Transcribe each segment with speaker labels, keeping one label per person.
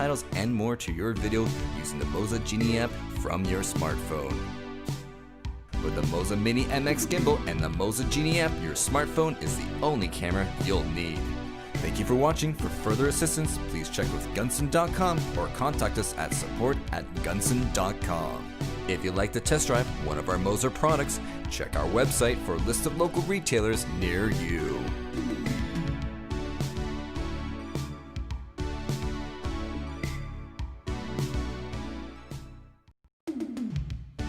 Speaker 1: subtitles, and more to your video using the Moza Genie app from your smartphone. With the Moza Mini MX Gimbal and the Moza Genie app, your smartphone is the only camera you'll need. Thank you for watching. For further assistance, please check with Gunson.com or contact us at support@gunson.com. If you'd like to test drive one of our Moza products, check our website for a list of local retailers near you.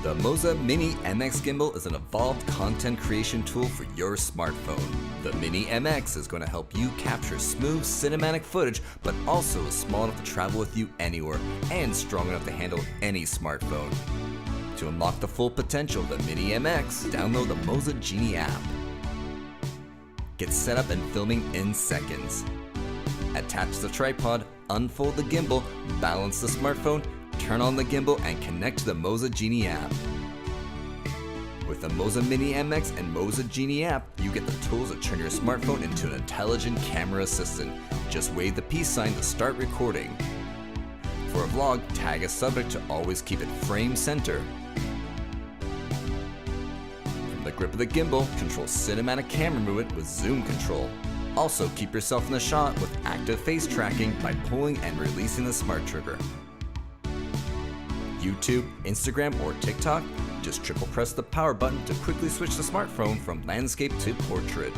Speaker 1: The Moza Mini MX Gimbal is an evolved content creation tool for your smartphone. The Mini MX is going to help you capture smooth cinematic footage, but also is small enough to travel with you anywhere and strong enough to handle any smartphone. To unlock the full potential of the Mini MX, download the Moza Genie app. Get set up and filming in seconds. Attach the tripod, unfold the gimbal, balance the smartphone, turn on the gimbal, and connect to the Moza Genie app. With the Moza Mini MX and Moza Genie app, you get the tools to turn your smartphone into an intelligent camera assistant. Just wave the peace sign to start recording. For a vlog, tag a subject to always keep it frame center. From the grip of the gimbal, control cinematic camera movement with zoom control. Also, keep yourself in the shot with active face tracking by pulling and releasing the smart trigger. YouTube, Instagram, or TikTok, just triple press the power button to quickly switch the smartphone from landscape to portrait.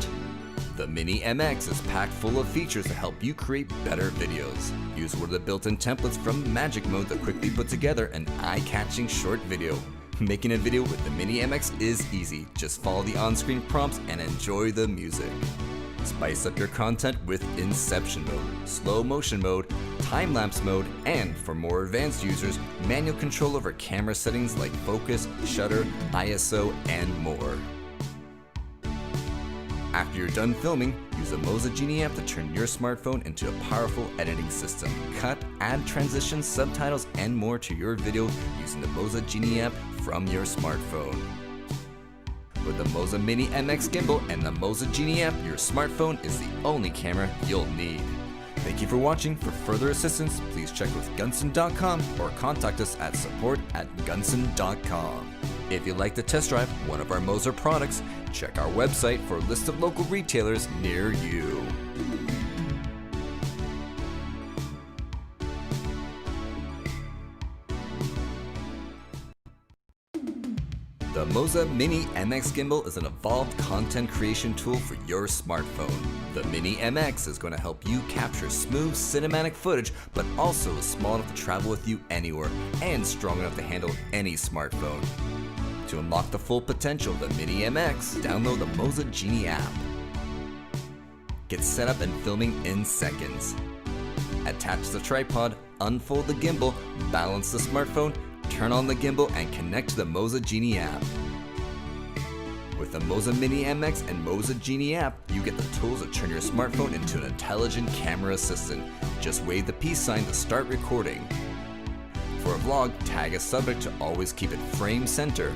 Speaker 1: The Mini MX is packed full of features to help you create better videos. Use one of the built-in templates from Magic Mode to quickly put together an eye-catching short video. Making a video with the Mini MX is easy. Just follow the on-screen prompts and enjoy the music. Spice up your content with Inception mode, slow motion mode, time-lapse mode, and for more advanced users, manual control over camera settings like focus, shutter, ISO, and more. After you're done filming, use the Moza Genie app to turn your smartphone into a powerful editing system. Cut, add transitions, subtitles, and more to your video using the Moza Genie app from your smartphone. With the Moza Mini MX Gimbal and the Moza Genie app, your smartphone is the only camera you'll need. Thank you for watching. For further assistance, please check with Gunson.com or contact us at support@gunson.com. If you'd like to test drive one of our Moza products, check our website for a list of local retailers near you. The Moza Mini MX Gimbal is an evolved content creation tool for your smartphone. The Mini MX is going to help you capture smooth cinematic footage, but also is small enough to travel with you anywhere and strong enough to handle any smartphone. To unlock the full potential of the Mini MX, download the Moza Genie app. Get set up and filming in seconds. Attach the tripod, unfold the gimbal, balance the smartphone, turn on the gimbal, and connect to the Moza Genie app. With the Moza Mini MX and Moza Genie app, you get the tools to turn your smartphone into an intelligent camera assistant. Just wave the peace sign to start recording. For a vlog, tag a subject to always keep it frame center.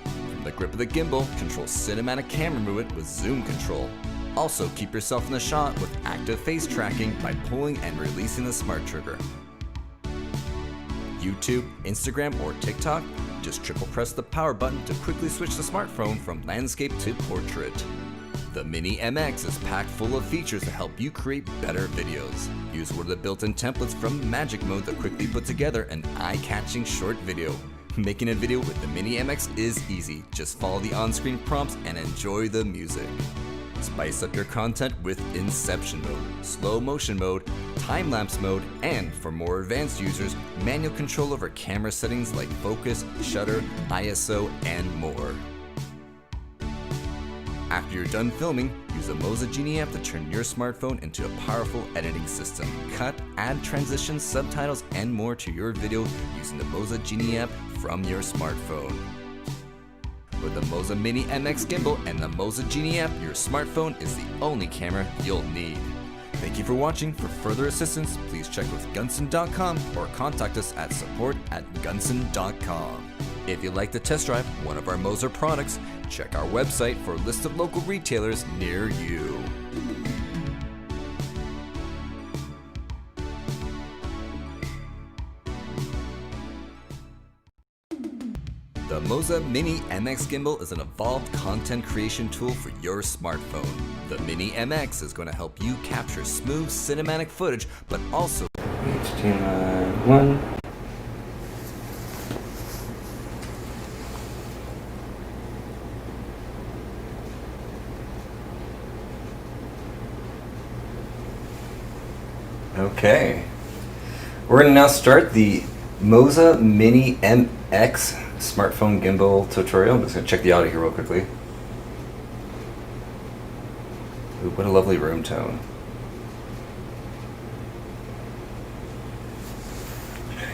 Speaker 1: From the grip of the gimbal, control cinematic camera movement with zoom control. Also, keep yourself in the shot with active face tracking by pulling and releasing the smart trigger. YouTube, Instagram, or TikTok, just triple press the power button to quickly switch the smartphone from landscape to portrait. The Mini MX is packed full of features to help you create better videos. Use one of the built-in templates from Magic Mode to quickly put together an eye-catching short video. Making a video with the Mini MX is easy. Just follow the on-screen prompts and enjoy the music. Spice up your content with Inception mode, slow motion mode, time-lapse mode, and for more advanced users, manual control over camera settings like focus, shutter, ISO, and more. After you're done filming, use the Moza Genie app to turn your smartphone into a powerful editing system. Cut, add transitions, subtitles, and more to your video using the Moza Genie app from your smartphone. With the Moza Mini MX Gimbal and the Moza Genie app, your smartphone is the only camera you'll need. Thank you for watching. For further assistance, please check with Gunson.com or contact us at support@gunson.com. If you'd like to test drive one of our Moza products, check our website for a list of local retailers near you. The Moza Mini MX Gimbal is an evolved content creation tool for your smartphone. The Mini MX is going to help you capture smooth cinematic footage, but also
Speaker 2: HTML1. Okay, we're going to now start the Moza Mini MX smartphone gimbal tutorial. I'm just going to check the audio here real quickly. Ooh, what a lovely room tone. Okay,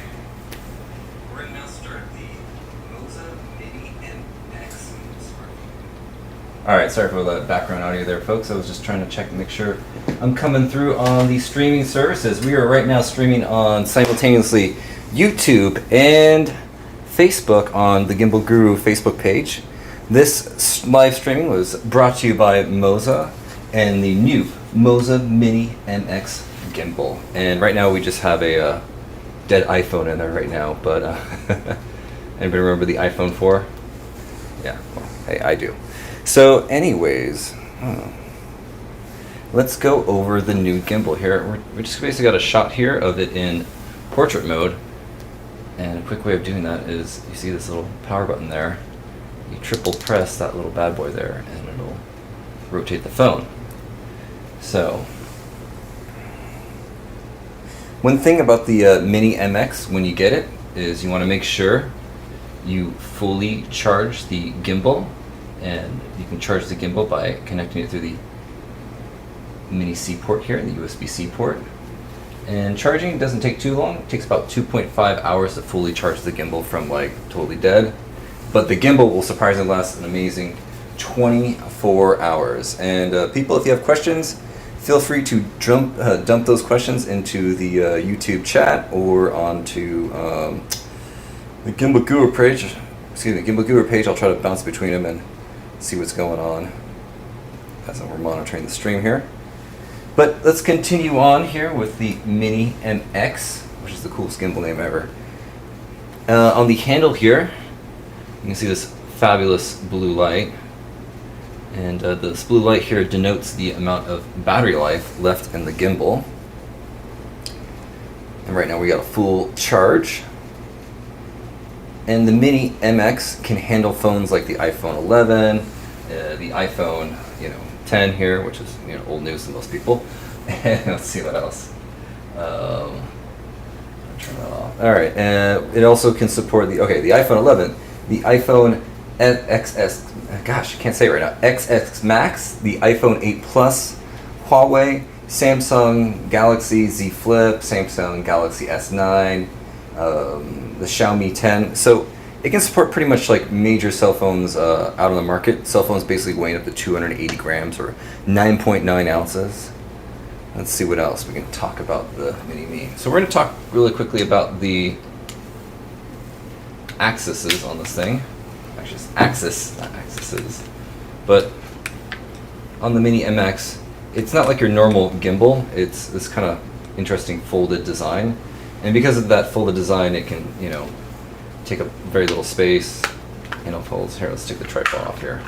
Speaker 2: we're going to now start the Moza Mini MX smartphone. Alright, sorry for the background audio there, folks. I was just trying to check and make sure I'm coming through on the streaming services. We are right now streaming on simultaneously YouTube and Facebook on the Gimbal Guru Facebook page. This live streaming was brought to you by Moza and the new Moza Mini MX Gimbal. And right now we just have a dead iPhone in there right now, but anybody remember the iPhone 4? Yeah, well, hey, I do. So anyways, let's go over the new gimbal here. We just basically got a shot here of it in portrait mode. And a quick way of doing that is, you see this little power button there. You triple press that little bad boy there and it'll rotate the phone. So, one thing about the Mini MX when you get it is you want to make sure you fully charge the gimbal. And you can charge the gimbal by connecting it through the mini C port here, the USB-C port. And charging doesn't take too long. It takes about 2.5 hours to fully charge the gimbal from like totally dead. But the gimbal will surprisingly last an amazing 24 hours. And people, if you have questions, feel free to dump those questions into the YouTube chat or onto the Gimbal Guru page. Excuse me, Gimbal Guru page. I'll try to bounce between them and see what's going on as we're monitoring the stream here. But let's continue on here with the Mini MX, which is the coolest gimbal name ever. On the handle here, you can see this fabulous blue light. And this blue light here denotes the amount of battery life left in the gimbal. And right now we got a full charge. And the Mini MX can handle phones like the iPhone 11, the iPhone 10 here, which is old news to most people. And let's see what else. I'll turn that off. All right, and it also can support the iPhone 11, the iPhone XS. Gosh, I can't say it right now. XX Max, the iPhone 8 Plus, Huawei, Samsung Galaxy Z Flip, Samsung Galaxy S9. The Xiaomi 10. So it can support pretty much like major cell phones out on the market. Cell phones basically weighing up to 280 grams or 9.9 ounces. Let's see what else we can talk about the Mini Me. So we're going to talk really quickly about the axes on this thing. Actually, it's axis, not axes. But on the Mini MX, it's not like your normal gimbal. It's this kind of interesting folded design. And because of that folded design, it can, take up very little space. It folds. Here, let's take the tripod off here.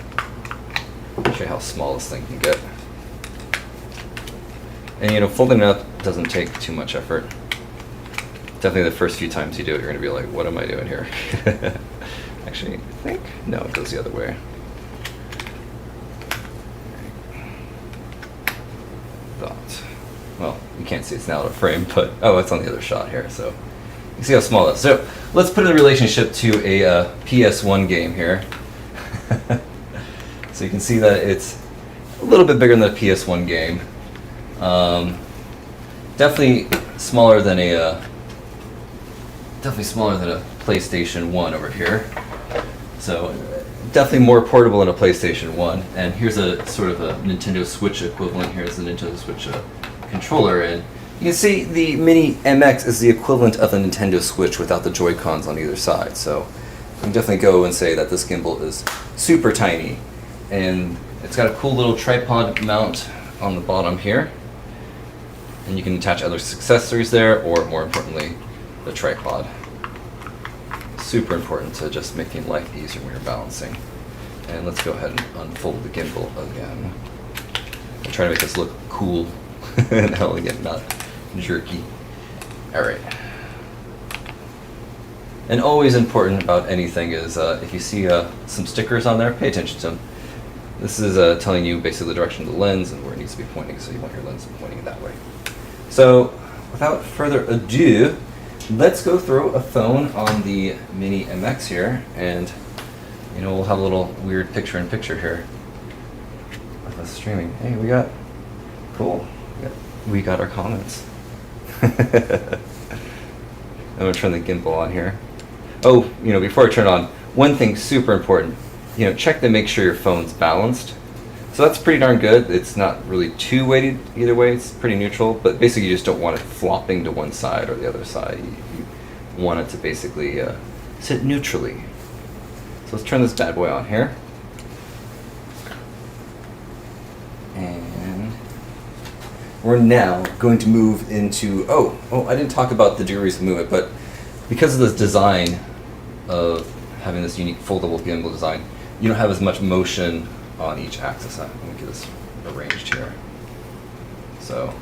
Speaker 2: Show you how small this thing can get. And folding it up doesn't take too much effort. Definitely the first few times you do it, you're going to be like, what am I doing here? Actually, I think, no, it goes the other way. Well, you can't see it's now out of frame, but it's on the other shot here, so you can see how small it is. So let's put it in relationship to a PS1 game here. So you can see that it's a little bit bigger than the PS1 game. Definitely smaller than a PlayStation 1 over here. So definitely more portable than a PlayStation 1. And here's a sort of a Nintendo Switch equivalent. Here's the Nintendo Switch controller, and you can see the Mini MX is the equivalent of the Nintendo Switch without the Joy-Cons on either side. So you can definitely go and say that this gimbal is super tiny. And it's got a cool little tripod mount on the bottom here. And you can attach other accessories there, or more importantly, the tripod. super important to just making life easier when you're balancing. And let's go ahead and unfold the gimbal again. I'm trying to make this look cool and elegant, not jerky. Alright. And always important about anything is if you see some stickers on there, pay attention to them. This is telling you basically the direction of the lens and where it needs to be pointing, so you want your lens pointing that way. So without further ado, let's go throw a phone on the Mini MX here, and we'll have a little weird picture-in-picture here of us streaming. Hey, cool. We got our comments. I'm gonna turn the gimbal on here. Oh, before I turn it on, one thing super important. Check to make sure your phone's balanced. So that's pretty darn good. It's not really too weighted either way. It's pretty neutral, but basically you just don't want it flopping to one side or the other side. You want it to basically sit neutrally. So let's turn this bad boy on here. And we're now going to move into, I didn't talk about the degrees of movement, but because of this design of having this unique foldable gimbal design, you don't have as much motion on each axis. Let me get this arranged here. So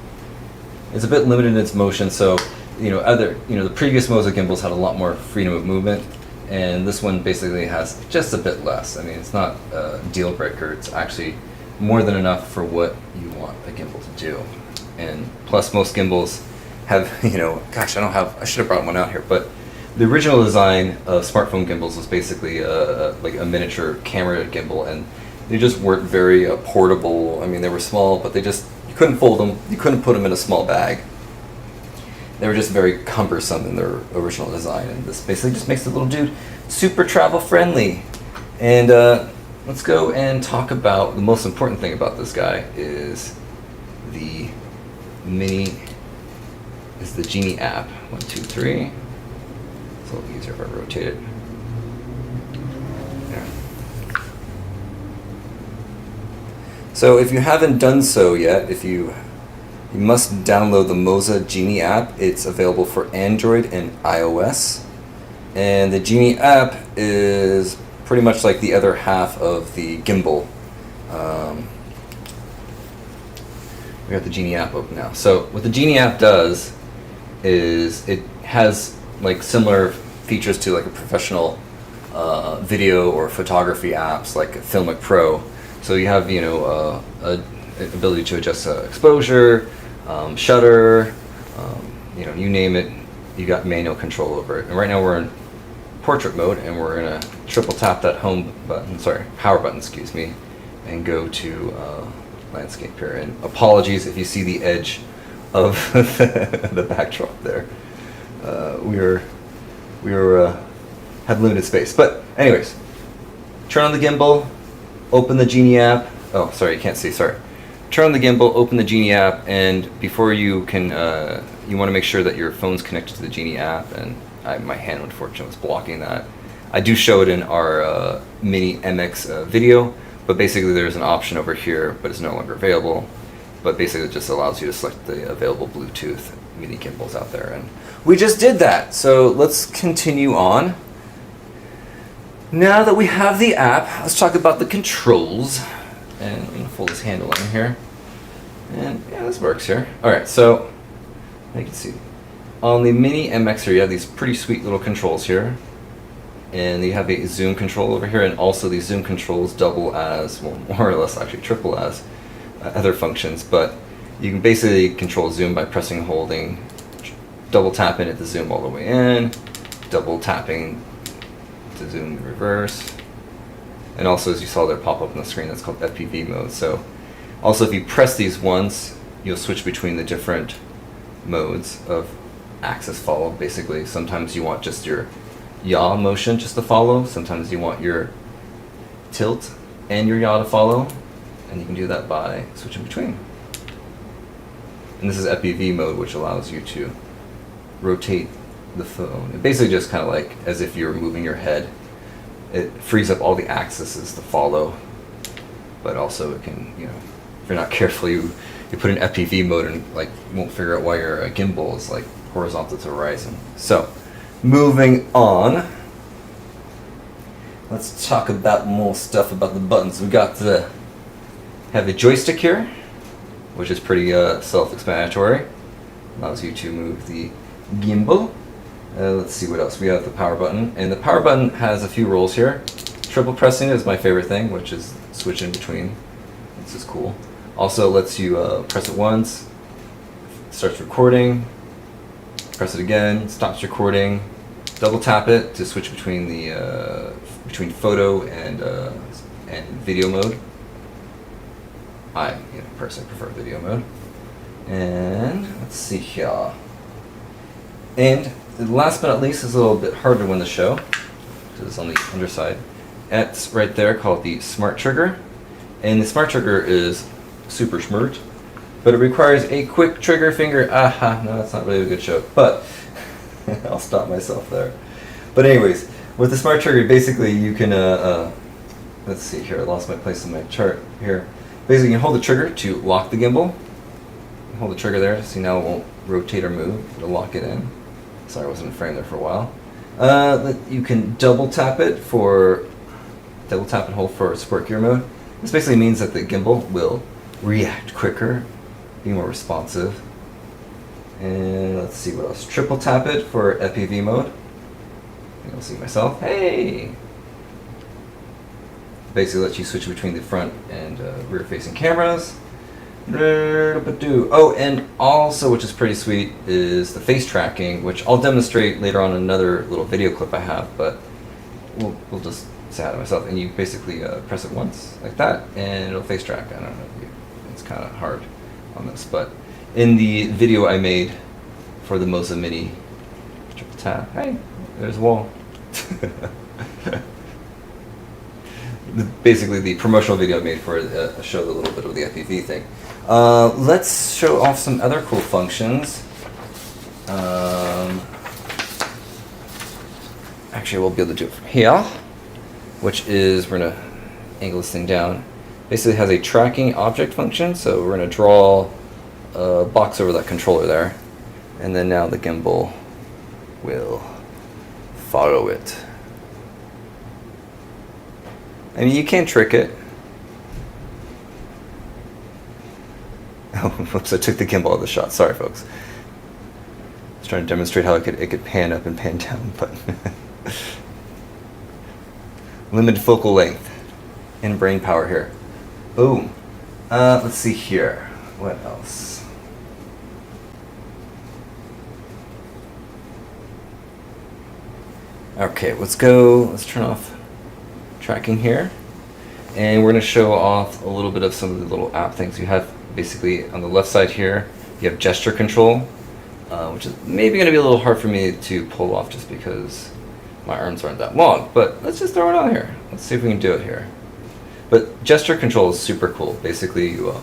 Speaker 2: it's a bit limited in its motion. So the previous Moza gimbals had a lot more freedom of movement, and this one basically has just a bit less. I mean, it's not a deal breaker. It's actually more than enough for what you want a gimbal to do. And plus, most gimbals have, I should have brought one out here, but the original design of smartphone gimbals was basically like a miniature camera gimbal, and they just weren't very portable. I mean, they were small, but you couldn't fold them. You couldn't put them in a small bag. They were just very cumbersome in their original design, and this basically just makes the little dude super travel friendly. And let's go and talk about the most important thing about this guy is the Genie app. 1, 2, 3. It's a little easier if I rotate it. There. So if you haven't done so yet, you must download the Moza Genie app. It's available for Android and iOS. And the Genie app is pretty much like the other half of the gimbal. We got the Genie app open now. So what the Genie app does is it has like similar features to like a professional video or photography apps like Filmic Pro. So you have an ability to adjust exposure, shutter, you name it. You got manual control over it. And right now we're in portrait mode, and we're gonna triple tap that power button, excuse me, and go to landscape here. And apologies if you see the edge of the backdrop there. We had limited space, but anyways, turn on the gimbal, open the Genie app. Oh, sorry, you can't see. Sorry. Turn on the gimbal, open the Genie app, and before you can, you want to make sure that your phone's connected to the Genie app. And my hand, unfortunately, was blocking that. I do show it in our Mini MX video, but basically there's an option over here, but it's no longer available. But basically it just allows you to select the available Bluetooth mini gimbals out there, and we just did that. So let's continue on. Now that we have the app, let's talk about the controls. And I'm going to fold this handle in here. And yeah, this works here. Alright, so you can see on the Mini MX here, you have these pretty sweet little controls here. And you have a zoom control over here, and also these zoom controls double as, well, more or less actually triple as other functions. But you can basically control zoom by pressing and holding, double tapping it to zoom all the way in, double tapping to zoom in reverse. And also, as you saw there pop up on the screen, that's called FPV mode. So also, if you press these once, you'll switch between the different modes of axis follow. Basically, sometimes you want just your yaw motion just to follow. Sometimes you want your tilt and your yaw to follow. And you can do that by switching between. And this is FPV mode, which allows you to rotate the phone. It basically just kind of like as if you're moving your head. It frees up all the axes to follow, but also it can, if you're not careful, you put in FPV mode and like won't figure out why your gimbal is like horizontal to horizon. So, moving on, let's talk about more stuff about the buttons. We got the have the joystick here, which is pretty self-explanatory. Allows you to move the gimbal. Let's see what else. We have the power button, and the power button has a few roles here. Triple pressing is my favorite thing, which is switching between. This is cool. Also lets you press it once, starts recording. Press it again, stops recording. Double tap it to switch between the between photo and video mode. I personally prefer video mode. And let's see here. And last but not least is a little bit harder one to show, because it's on the underside. It's right there called the smart trigger. And the smart trigger is super smart, but it requires a quick trigger finger. Aha, no, that's not really a good show, but I'll stop myself there. But anyways, with the smart trigger, basically you can, let's see here, I lost my place in my chart here. Basically you can hold the trigger to lock the gimbal. Hold the trigger there, see now it won't rotate or move, it'll lock it in. Sorry, I wasn't in frame there for a while. You can double tap and hold for sport gear mode. This basically means that the gimbal will react quicker, be more responsive. And let's see what else. Triple tap it for FPV mode. You'll see myself. Hey! Basically lets you switch between the front and rear facing cameras. Oh, and also, which is pretty sweet, is the face tracking, which I'll demonstrate later on in another little video clip I have, but we'll just say hi to myself. And you basically press it once, like that, and it'll face track. I don't know, it's kind of hard on this, but in the video I made for the Moza Mini, triple tap, hey, there's a wall. Basically the promotional video I made for it showed a little bit of the FPV thing. Let's show off some other cool functions. Actually, we'll be able to do it from here, which is, we're going to angle this thing down. Basically it has a tracking object function, so we're going to draw a box over that controller there, and then now the gimbal will follow it. I mean, you can trick it. Oh, whoops, I took the gimbal out of the shot. Sorry, folks. I was trying to demonstrate how it could pan up and pan down, but limited focal length and brain power here. Boom. Let's see here. What else? Okay, let's turn off tracking here, and we're going to show off a little bit of some of the little app things you have. Basically on the left side here you have gesture control, which is maybe going to be a little hard for me to pull off just because my arms aren't that long, but let's just throw it on here. Let's see if we can do it here. But gesture control is super cool. Basically you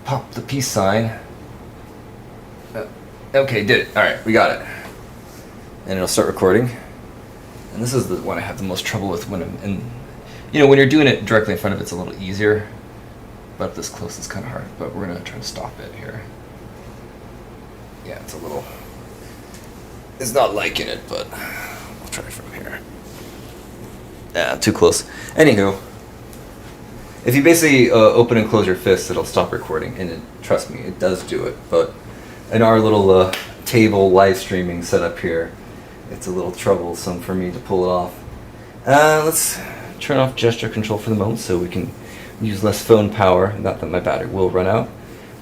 Speaker 2: pop the peace sign. Okay, did it. Alright, we got it. And it'll start recording. And this is the one I have the most trouble with when I'm in, when you're doing it directly in front of it, it's a little easier, but up this close it's kind of hard. But we're going to try to stop it here. Yeah, it's not liking it, but we'll try from here. Yeah, too close. Anywho, if you basically open and close your fists, it'll stop recording, and trust me, it does do it. But in our little table live streaming setup here, it's a little troublesome for me to pull it off. Let's turn off gesture control for the moment so we can use less phone power. Not that my battery will run out.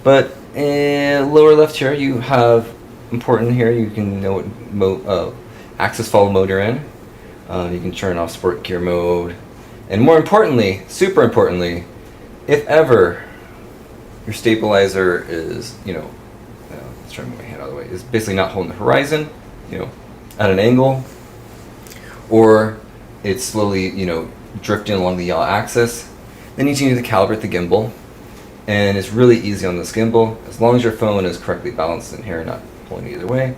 Speaker 2: But lower left here you have important here. You can know what axis follow mode you're in. You can turn off sport gear mode. And more importantly, super importantly, if ever your stabilizer is, let's try to move my hand out of the way, is basically not holding the horizon, at an angle, or it's slowly, drifting along the yaw axis, then you need to calibrate the gimbal. And it's really easy on this gimbal, as long as your phone is correctly balanced in here, not pulling either way.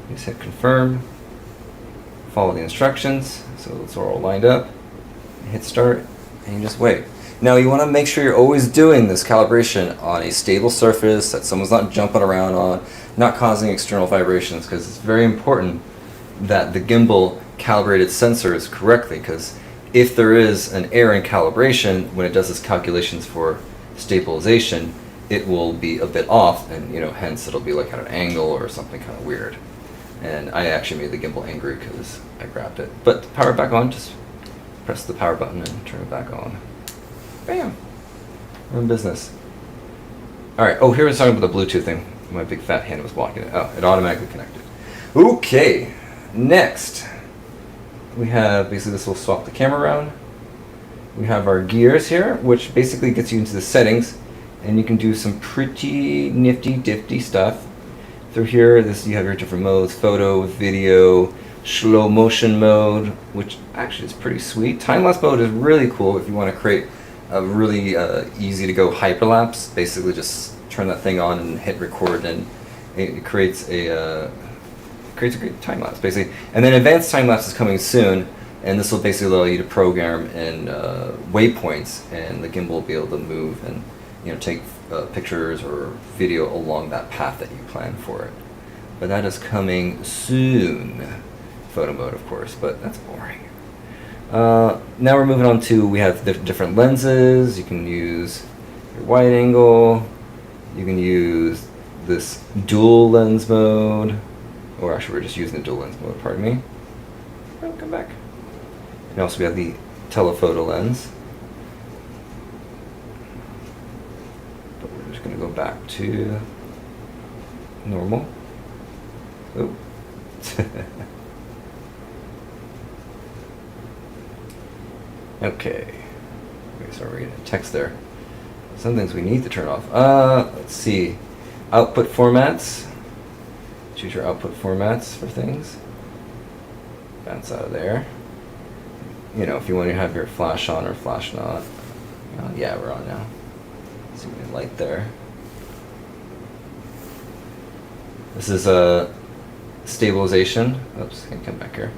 Speaker 2: You just hit confirm, follow the instructions, so it's all lined up, hit start, and you just wait. Now you want to make sure you're always doing this calibration on a stable surface that someone's not jumping around on, not causing external vibrations, because it's very important that the gimbal calibrated sensors correctly, because if there is an error in calibration when it does its calculations for stabilization, it will be a bit off, and hence it'll be like at an angle or something kind of weird. And I actually made the gimbal angry because I grabbed it. But to power it back on, just press the power button and turn it back on. Bam! We're in business. Alright, here I was talking about the Bluetooth thing. My big fat hand was blocking it. Oh, it automatically connected. Okay, next we have, basically this will swap the camera around. We have our gears here, which basically gets you into the settings, and you can do some pretty nifty stuff. Through here, you have your different modes: photo, video, slow motion mode, which actually is pretty sweet. Time-lapse mode is really cool if you want to create a really easy to go hyperlapse. Basically just turn that thing on and hit record, and it creates a great time-lapse basically. And then advanced time-lapse is coming soon, and this will basically allow you to program in waypoints, and the gimbal will be able to move and take pictures or video along that path that you plan for it. But that is coming soon. Photo mode, of course, but that's boring. Now we're moving on to, we have different lenses. You can use your wide angle. You can use this dual lens mode, or actually we're just using the dual lens mode, pardon me. Oh, come back. And also we have the telephoto lens. But we're just going to go back to normal. Oh. Okay. Sorry, reading text there. Some things we need to turn off. Let's see. Output formats. Choose your output formats for things. Bounce out of there. If you want to have your flash on or flash not. Yeah, we're on now. See any light there. This is a stabilization. Oops, I can come back here.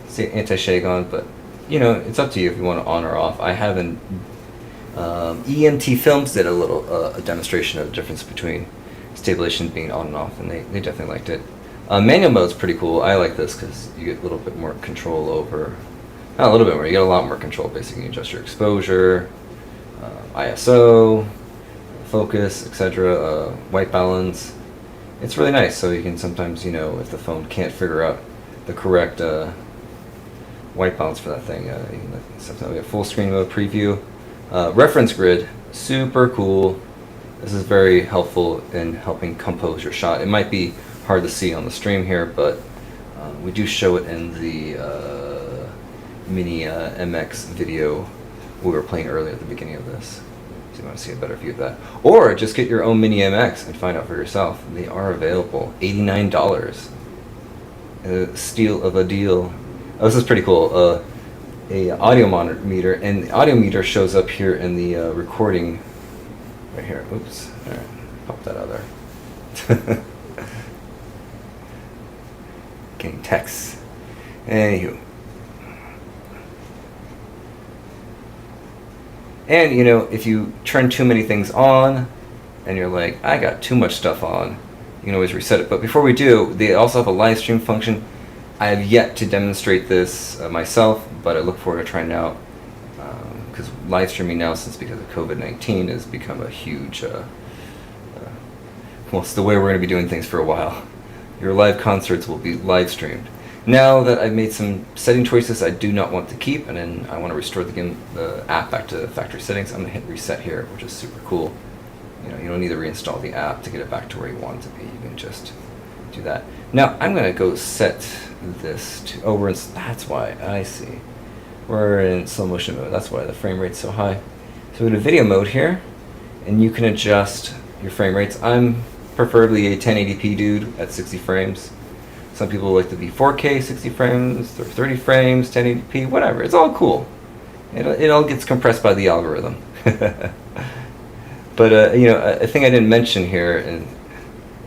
Speaker 2: See, anti-shake on, but it's up to you if you want to on or off. I have an EMT Films did a little a demonstration of the difference between stabilization being on and off, and they definitely liked it. Manual mode's pretty cool. I like this because you get a little bit more control over, not a little bit more, you get a lot more control. Basically, you adjust your exposure, ISO, focus, etc., white balance. It's really nice. So you can sometimes, if the phone can't figure out the correct white balance for that thing, you can sometimes we have full screen mode preview. Reference grid, super cool. This is very helpful in helping compose your shot. It might be hard to see on the stream here, but we do show it in the Mini MX video we were playing earlier at the beginning of this. So you want to see a better view of that. Or just get your own Mini MX and find out for yourself. They are available. $89. A steal of a deal. Oh, this is pretty cool. A audio meter, and the audio meter shows up here in the recording right here. Oops. All right, pop that out there. Getting texts. Anywho. And if you turn too many things on, and you're like, I got too much stuff on, you can always reset it. But before we do, they also have a live stream function. I have yet to demonstrate this myself, but I look forward to trying it out, because live streaming now, because of COVID-19, has become a huge, well, it's the way we're going to be doing things for a while. Your live concerts will be live streamed. Now that I've made some setting choices I do not want to keep, and then I want to restore the app back to factory settings, I'm going to hit reset here, which is super cool. You don't need to reinstall the app to get it back to where you want it to be. You can just do that. Now I'm going to go set this to, that's why, I see. We're in slow motion mode, that's why the frame rate's so high. So we go to video mode here, and you can adjust your frame rates. I'm preferably a 1080p dude at 60 frames. Some people like to be 4K, 60 frames, or 30 frames, 1080p, whatever. It's all cool. It all gets compressed by the algorithm. But a thing I didn't mention here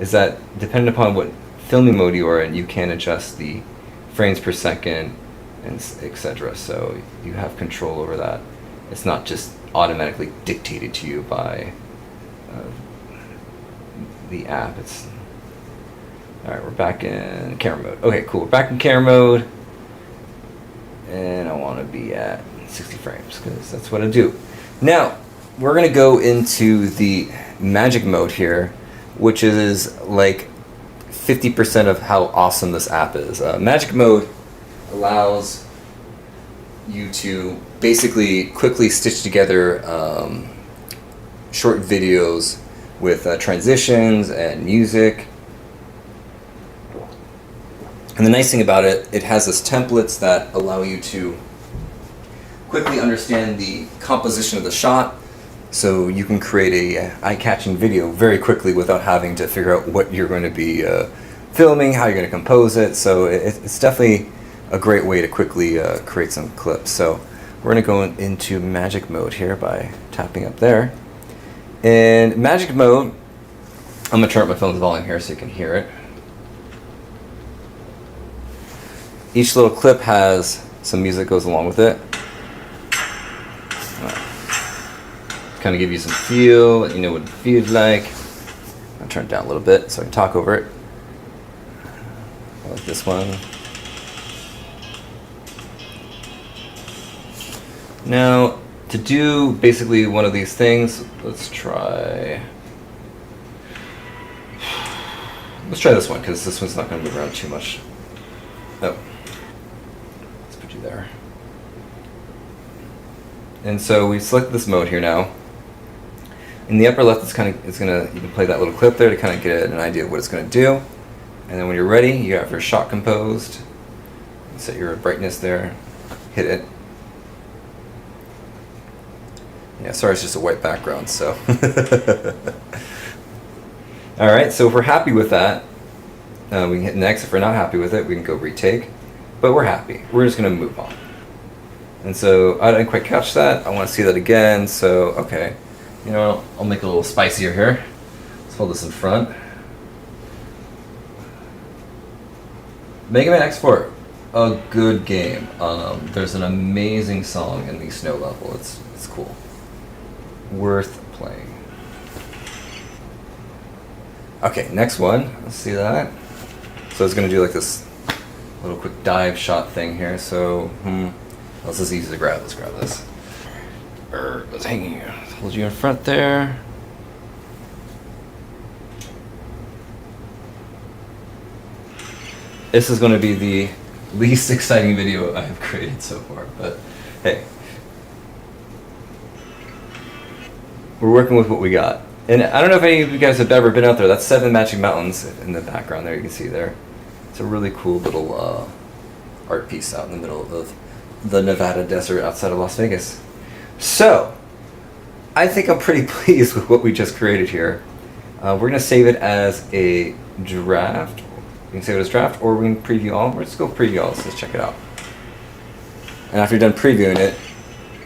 Speaker 2: is that depending upon what filming mode you are in, you can adjust the frames per second, and etc. So you have control over that. It's not just automatically dictated to you by the app. Alright, we're back in camera mode. Okay, cool. We're back in camera mode. And I want to be at 60 frames because that's what I do. Now, we're going to go into the magic mode here, which is like 50% of how awesome this app is. Magic mode allows you to basically quickly stitch together short videos with transitions and music. And the nice thing about it, it has this templates that allow you to quickly understand the composition of the shot, so you can create a eye-catching video very quickly without having to figure out what you're going to be filming, how you're going to compose it. So it's definitely a great way to quickly create some clips. So we're going to go into magic mode here by tapping up there. In magic mode, I'm going to turn up my phone's volume here so you can hear it. Each little clip has some music that goes along with it. Kind of give you some feel, let you know what it feels like. I'll turn it down a little bit so I can talk over it. I like this one. Now, to do basically one of these things, let's try this one, because this one's not going to move around too much. Oh, let's put you there. And so we select this mode here now. In the upper left, you can play that little clip there to kind of get an idea of what it's going to do. And then when you're ready, you have your shot composed. Set your brightness there. Hit it. Yeah, sorry, it's just a white background, so. All right, so if we're happy with that, we can hit next. If we're not happy with it, we can go retake. But we're happy. We're just going to move on. And so I didn't quite catch that. I want to see that again. So, okay. You know, I'll make it a little spicier here. Let's hold this in front. Mega Man X4, a good game. There's an amazing song in the snow level. It's cool. Worth playing. Okay, next one. Let's see that. So it's going to do like this little quick dive shot thing here. So, this is easy to grab. Let's grab this. It's hanging here. Hold you in front there. This is going to be the least exciting video I have created so far, but hey. We're working with what we got. And I don't know if any of you guys have ever been out there. That's 7 Magic Mountains in the background there, you can see there. It's a really cool little art piece out in the middle of the Nevada desert outside of Las Vegas. So, I think I'm pretty pleased with what we just created here. We're going to save it as a draft. We can save it as draft, or we can preview all. Let's go preview all. So let's check it out. And after you're done previewing it,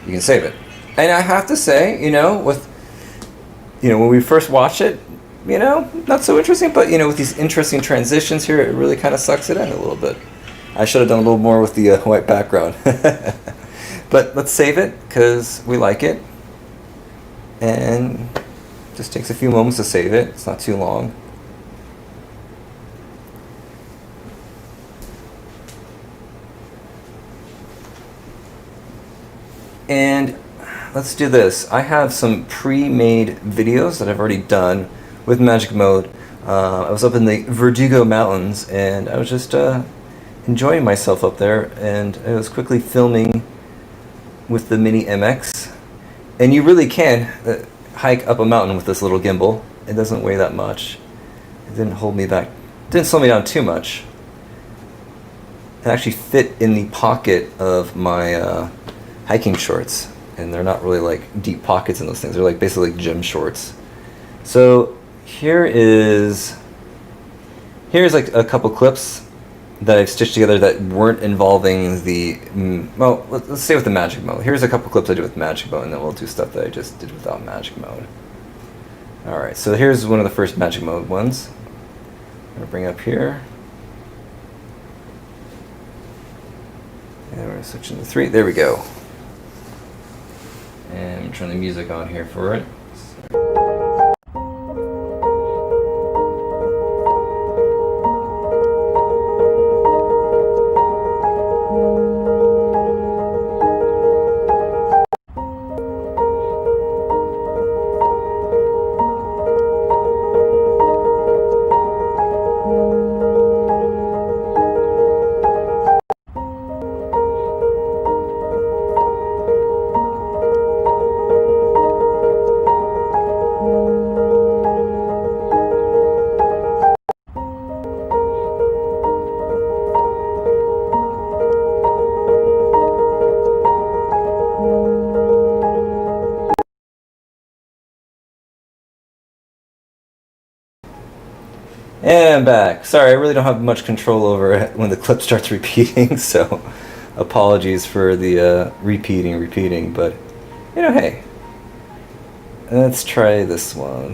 Speaker 2: you can save it. And I have to say, when we first watch it, not so interesting, but with these interesting transitions here, it really kind of sucks it in a little bit. I should have done a little more with the white background. But let's save it because we like it. And it just takes a few moments to save it. It's not too long. And let's do this. I have some pre-made videos that I've already done with Magic Mode. I was up in the Verdugo Mountains and I was just enjoying myself up there, and I was quickly filming with the Mini MX. And you really can hike up a mountain with this little gimbal. It doesn't weigh that much. It didn't hold me back. It didn't slow me down too much. It actually fit in the pocket of my hiking shorts. And they're not really like deep pockets in those things. They're like basically like gym shorts. So here's like a couple clips that I've stitched together that weren't involving the, well, let's say with the Magic Mode. Here's a couple clips I did with Magic Mode, and then we'll do stuff that I just did without Magic Mode. Alright, so here's one of the first Magic Mode ones. I'm going to bring up here. And we're going to switch into 3. There we go. And I'm turning the music on here for it. And I'm back. Sorry, I really don't have much control over it when the clip starts repeating, so apologies for the repeating, but you know, hey. Let's try this one.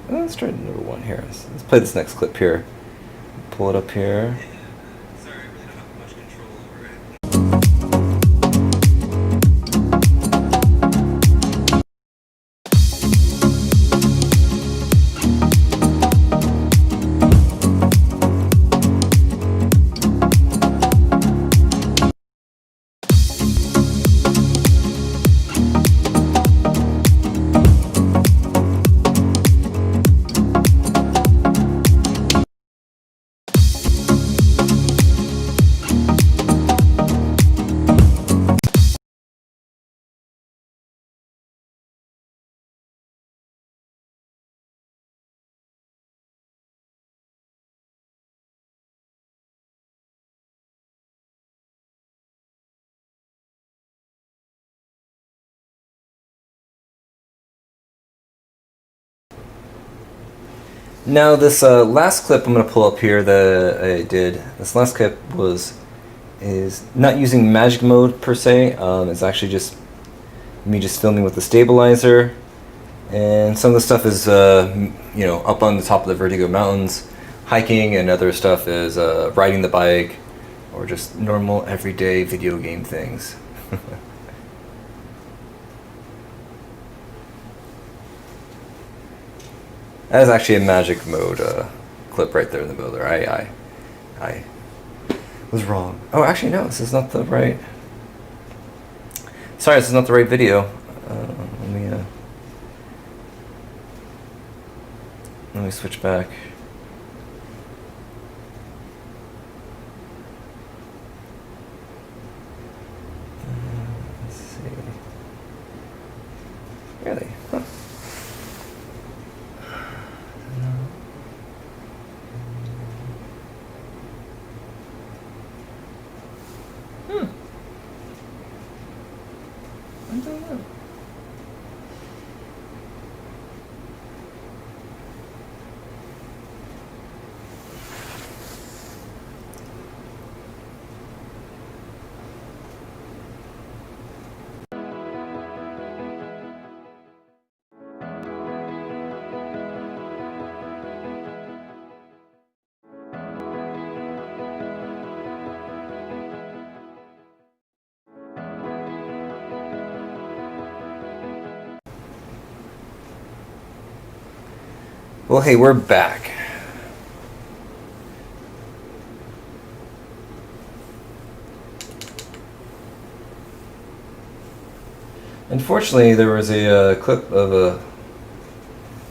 Speaker 2: Let's try number one here. Let's play this next clip here. Pull it up here. Sorry, I really don't have much control over it. Now this last clip I'm going to pull up here that I did, this last clip is not using magic mode per se. It's actually just me just filming with the stabilizer, and some of the stuff is you know, up on the top of the Vertigo Mountains, hiking, and other stuff is riding the bike, or just normal everyday video game things. That is actually a magic mode clip right there in the middle there. I was wrong. Oh, actually no, this is not the right. Sorry, this is not the right video. Let me switch back. Let's see. Really? Huh. I don't know. Well, hey, we're back. Unfortunately, there was a clip of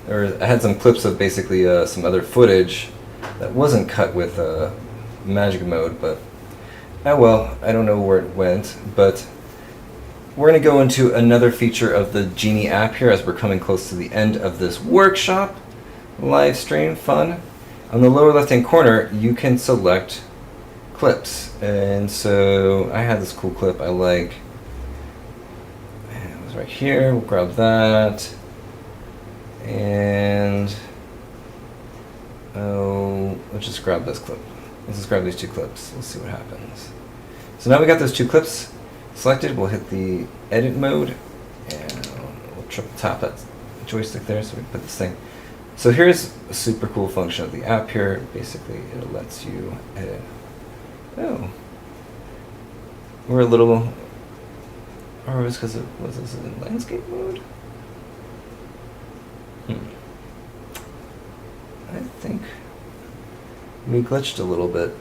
Speaker 2: I had some clips of basically some other footage that wasn't cut with magic mode, but oh well, I don't know where it went, but we're going to go into another feature of the Genie app here as we're coming close to the end of this workshop. Live stream fun. On the lower left hand corner you can select clips, and so I had this cool clip I like, and it was right here. We'll grab that, and let's just grab this clip. Let's just grab these two clips. Let's see what happens. So now we got those two clips selected. We'll hit the edit mode and we'll triple tap that joystick there so we can put this thing. So here's a super cool function of the app here. Basically, it lets you edit. Oh. We're a little... Or was because was this in landscape mode? I think we glitched a little bit.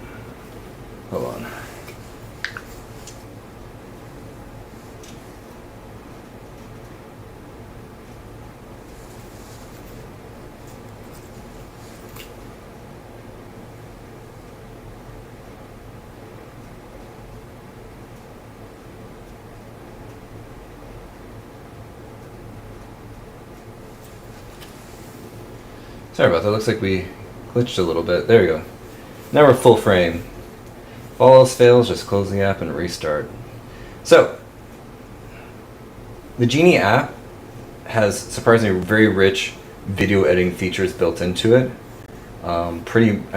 Speaker 2: Hold on. Sorry about that, looks like we glitched a little bit. There we go. Now we're full frame. If all else fails, just close the app and restart. So, the Genie app has surprisingly very rich video editing features built into it. I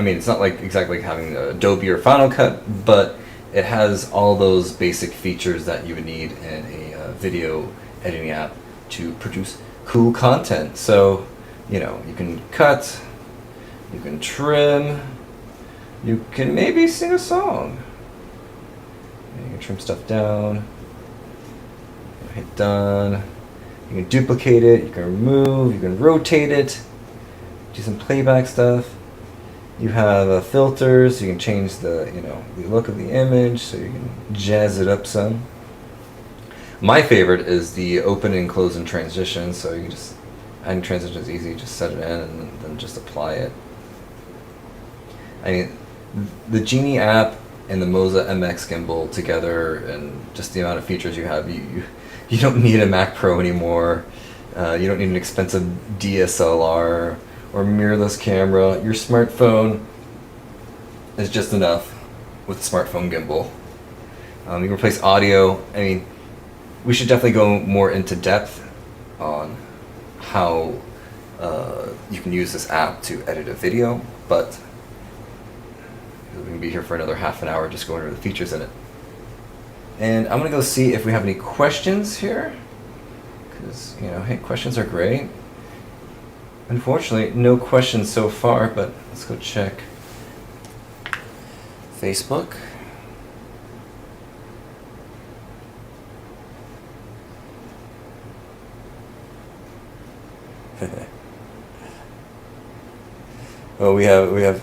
Speaker 2: mean, it's not like exactly like having Adobe or Final Cut, but it has all those basic features that you would need in a video editing app to produce cool content. So, you know, you can cut, you can trim, you can maybe sing a song. You can trim stuff down, hit done. You can duplicate it, you can remove, you can rotate it, do some playback stuff. You have filters, you can change the look of the image, so you can jazz it up some. My favorite is the open and close and transition, so you can just, adding transition is easy, just set it in and then just apply it. I mean, the Genie app and the Moza MX gimbal together, and just the amount of features you have, you don't need a Mac Pro anymore. You don't need an expensive DSLR or mirrorless camera. Your smartphone is just enough with the smartphone gimbal. You can replace audio. I mean, we should definitely go more into depth on how you can use this app to edit a video, but we can be here for another half an hour just going over the features in it. And I'm gonna go see if we have any questions here, because, you know, hey, questions are great. Unfortunately, no questions so far, but let's go check Facebook. Well, we have.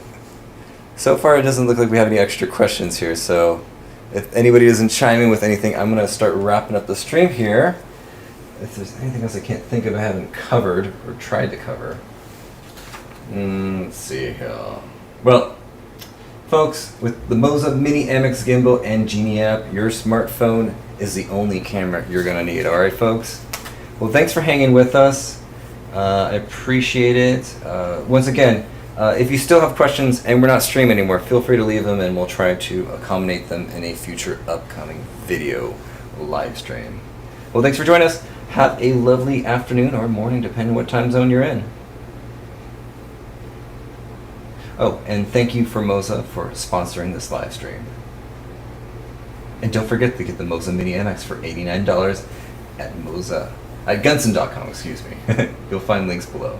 Speaker 2: So far, it doesn't look like we have any extra questions here. So, if anybody doesn't chime in with anything, I'm gonna start wrapping up the stream here. If there's anything else I can't think of I haven't covered or tried to cover. Let's see here. Well, folks, with the Moza Mini MX Gimbal and Genie app, your smartphone is the only camera you're going to need. Alright, folks? Well, thanks for hanging with us. I appreciate it. Once again, if you still have questions and we're not streaming anymore, feel free to leave them and we'll try to accommodate them in a future upcoming video live stream. Well, thanks for joining us. Have a lovely afternoon or morning, depending on what time zone you're in. Oh, and thank you for Moza for sponsoring this live stream. And don't forget to get the Moza Mini MX for $89 at Moza, at Gunson.com, excuse me. You'll find links below.